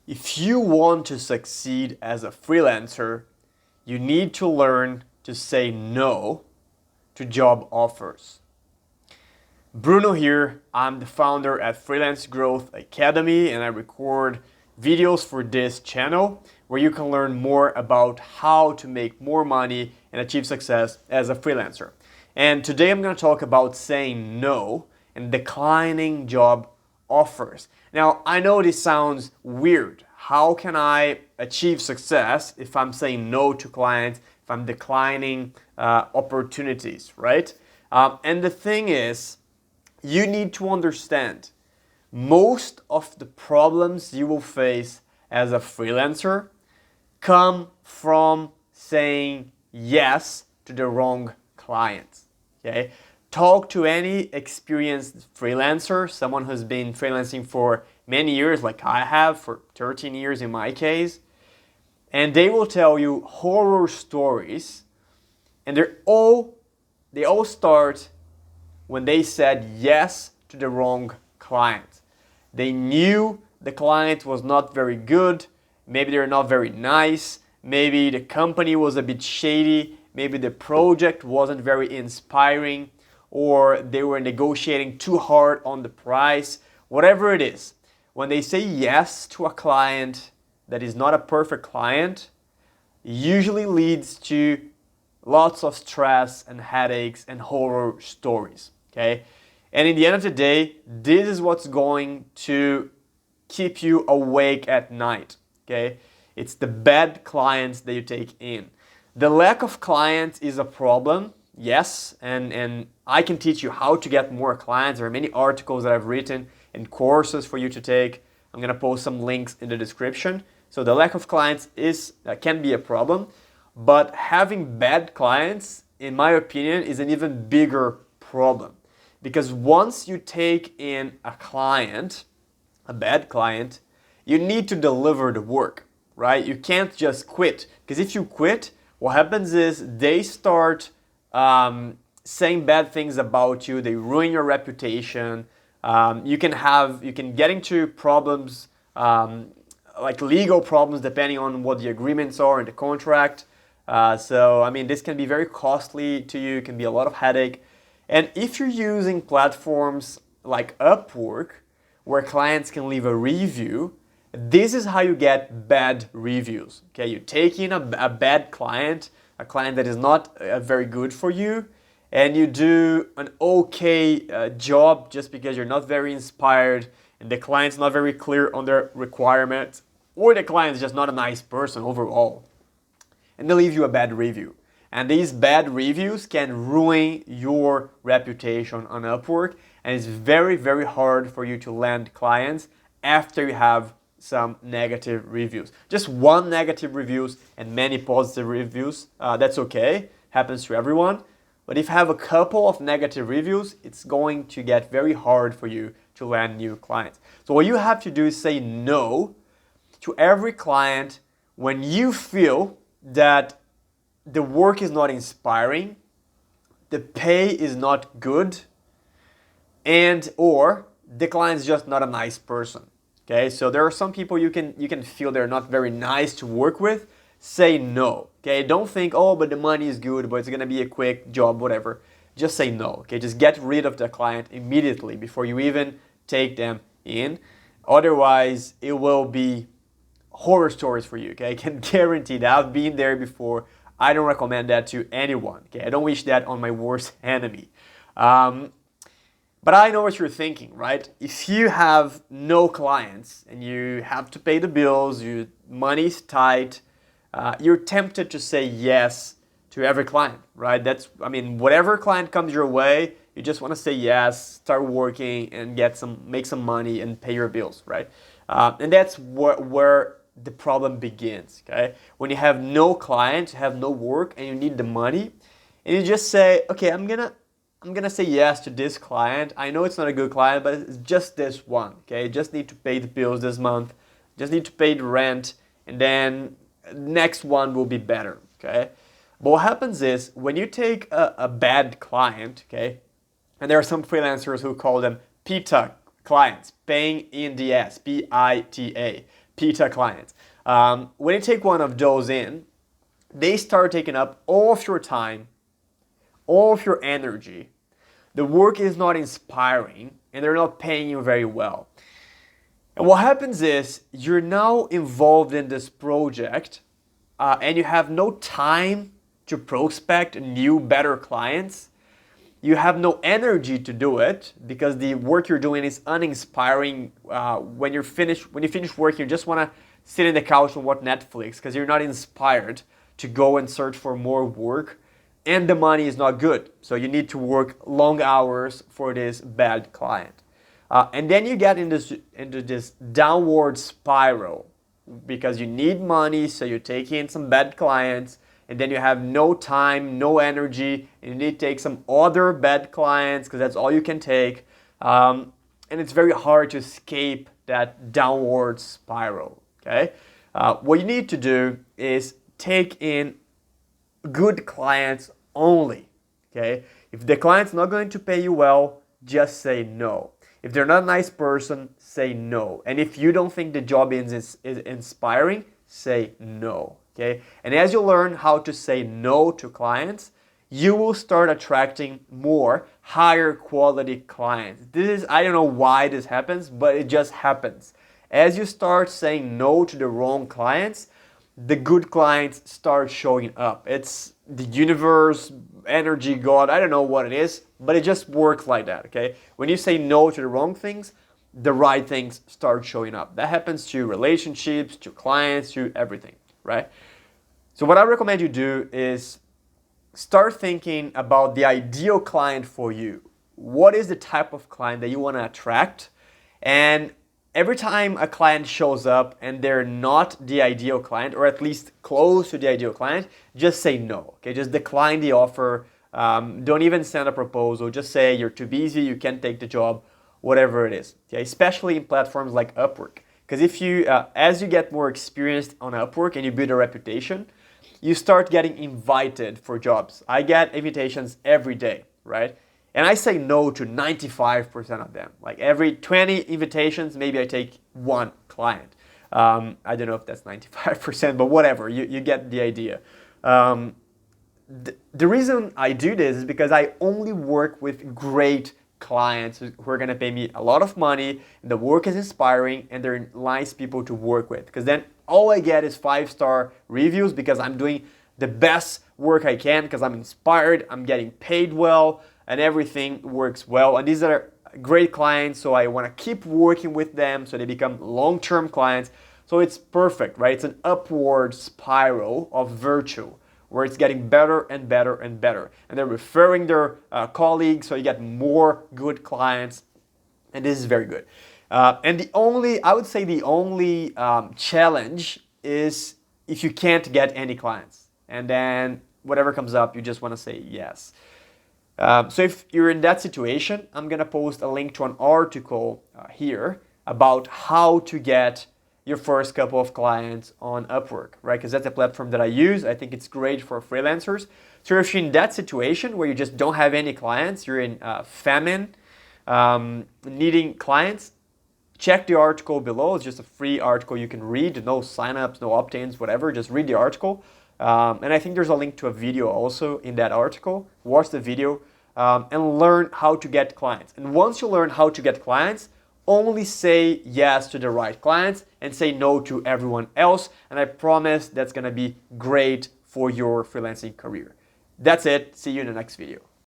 If you want to succeed as a freelancer, you need to learn to say no to job offers. Bruno here, I'm the founder at Freelance Growth Academy, and I record videos for this channel where you can learn more about how to make more money and achieve success as a freelancer. And today I'm going to talk about saying no and declining job offers. Now, I know this sounds weird. How can I achieve success if I'm saying no to clients, if I'm declining opportunities, right? And the thing is, you need to understand most of the problems you will face as a freelancer come from saying yes to the wrong clients. Okay? Talk to any experienced freelancer, someone who's been freelancing for many years, like I have, for 13 years in my case, and they will tell you horror stories, and they all start when they said yes to the wrong client. They knew the client was not very good, maybe they're not very nice, maybe the company was a bit shady, maybe the project wasn't very inspiring, or they were negotiating too hard on the price, whatever it is. When they say yes to a client that is not a perfect client, usually leads to lots of stress and headaches and horror stories. Okay? And in the end of the day, this is what's going to keep you awake at night. Okay? It's the bad clients that you take in. The lack of clients is a problem, yes, and I can teach you how to get more clients. There are many articles that I've written and courses for you to take. I'm going to post some links in the description. So the lack of clients can be a problem, but having bad clients, in my opinion, is an even bigger problem. Because once you take in a client, a bad client, you need to deliver the work, right? You can't just quit. Because if you quit, what happens is they start saying bad things about you. They ruin your reputation. You can get into problems, like legal problems, depending on what the agreements are in the contract. So, I mean, this can be very costly to you. It can be a lot of headache. And if you're using platforms like UPWORK, where clients can leave a review, this is how you get bad reviews. Okay, you take in a bad client, a client that is not very good for you, and you do an okay job just because you're not very inspired and the client's not very clear on their requirements, or the client's just not a nice person overall, and they leave you a bad review. And these bad reviews can ruin your reputation on Upwork, and it's very, very hard for you to land clients after you have some negative reviews. Just one negative reviews and many positive reviews, that's okay, happens to everyone. But if you have a couple of negative reviews, it's going to get very hard for you to land new clients. So what you have to do is say no to every client when you feel that the work is not inspiring, the pay is not good, and or the client is just not a nice person. Okay, so there are some people you can feel they're not very nice to work with. Say no. Okay, don't think, oh, but the money is good, but it's gonna be a quick job, whatever. Just say no. Okay, just get rid of the client immediately before you even take them in. Otherwise, it will be horror stories for you. Okay, I can guarantee that. I've been there before. I don't recommend that to anyone. Okay, I don't wish that on my worst enemy. But I know what you're thinking, right? If you have no clients and you have to pay the bills, your money's tight, you're tempted to say yes to every client, right? Whatever client comes your way, you just want to say yes, start working, and make some money and pay your bills, right? And that's where the problem begins, okay? When you have no clients, you have no work, and you need the money, and you just say, okay, I'm gonna say yes to this client. I know it's not a good client, but it's just this one, okay? Just need to pay the bills this month, just need to pay the rent, and then next one will be better, okay? But what happens is, when you take a bad client, okay, and there are some freelancers who call them PITA clients, paying in the ass, P-I-T-A. beta clients. When you take one of those in, they start taking up all of your time, all of your energy. The work is not inspiring and they're not paying you very well. And what happens is you're now involved in this project and you have no time to prospect new, better clients. You have no energy to do it because the work you're doing is uninspiring. When you finish work, you just want to sit in the couch and watch Netflix because you're not inspired to go and search for more work, and the money is not good. So you need to work long hours for this bad client. And then you get into this downward spiral because you need money, so you take in some bad clients, and then you have no time, no energy, and you need to take some other bad clients because that's all you can take. And it's very hard to escape that downward spiral, okay? What you need to do is take in good clients only, okay? If the client's not going to pay you well, just say no. If they're not a nice person, say no. And if you don't think the job is inspiring, say no, okay? And as you learn how to say no to clients, you will start attracting more higher quality clients. I don't know why this happens, but it just happens. As you start saying no to the wrong clients, the good clients start showing up. It's the universe, energy, God, I don't know what it is, but it just works like that, okay? When you say no to the wrong things, the right things start showing up. That happens to relationships, to clients, to everything, right? So what I recommend you do is start thinking about the ideal client for you. What is the type of client that you want to attract? And every time a client shows up and they're not the ideal client, or at least close to the ideal client, just say no, okay? Just decline the offer. Don't even send a proposal. Just say you're too busy, you can't take the job, whatever it is, okay? Especially in platforms like Upwork. Because if you, as you get more experienced on Upwork and you build a reputation, you start getting invited for jobs. I get invitations every day, right? And I say no to 95% of them. Like every 20 invitations, maybe I take one client. I don't know if that's 95%, but whatever, you get the idea. The reason I do this is because I only work with great clients who are going to pay me a lot of money, and the work is inspiring, and they're nice people to work with. Because then all I get is 5-star reviews because I'm doing the best work I can, because I'm inspired, I'm getting paid well, and everything works well. And these are great clients, so I want to keep working with them so they become long-term clients. So it's perfect, right? It's an upward spiral of virtue where it's getting better and better and better. And they're referring their colleagues, so you get more good clients. And this is very good. And I would say the only challenge is if you can't get any clients. And then whatever comes up, you just want to say yes. So if you're in that situation, I'm going to post a link to an article here about how to get your first couple of clients on Upwork, right? Because that's a platform that I use. I think it's great for freelancers. So if you're in that situation where you just don't have any clients, you're in famine, needing clients, check the article below. It's just a free article you can read. No signups, no opt-ins, whatever. Just read the article. And I think there's a link to a video also in that article. Watch the video and learn how to get clients. And once you learn how to get clients, only say yes to the right clients and say no to everyone else. And I promise that's going to be great for your freelancing career. That's it. See you in the next video.